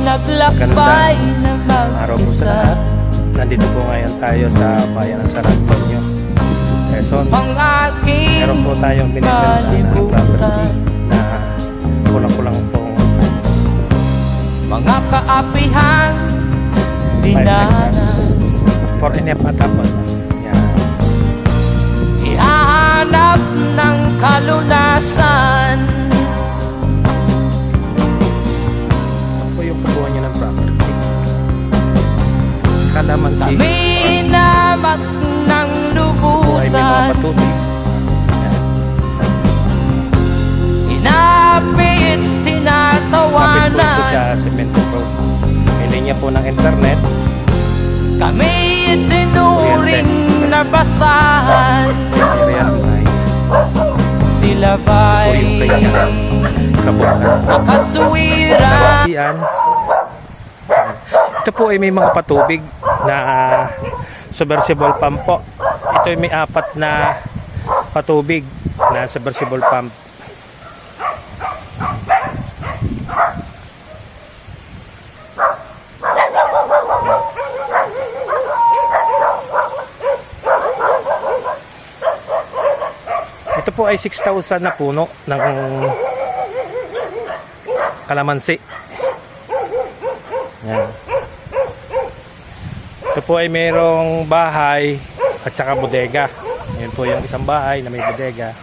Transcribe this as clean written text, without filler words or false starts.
naglakbay na araw po sa mag-isa. lahat. Nandito po ngayon tayo sa bayan ng San Antonio, Quezon. Ang aking Meron po tayong binibenta na property na kulang-kulang pong mga kaapihan 5 dinanas. hectares. 4.5 atapon. Yan. Ihahanap ng kalunasan. Ito po yung kubuhan nyo ng property. Kalamansi. Kami inamak ng Po ay may mga lubusan. patubig. Yan. Inapit, Kapit po ito tinatawanan. sa Cemento Road. May linya po ng internet. Kami itinuring na basahan. Area ng ay Sila po yung ba'y kanyang kabuhan. makatuwiran? Kalawasian. Ito po ay may mga patubig na submersible pump po. Ito ay may 4 na patubig na submersible pump. Ito po ay 6,000 na puno ng kalamansi. Yan. Ito po ay mayroong bahay at saka bodega. Yan po yung isang bahay na may bodega.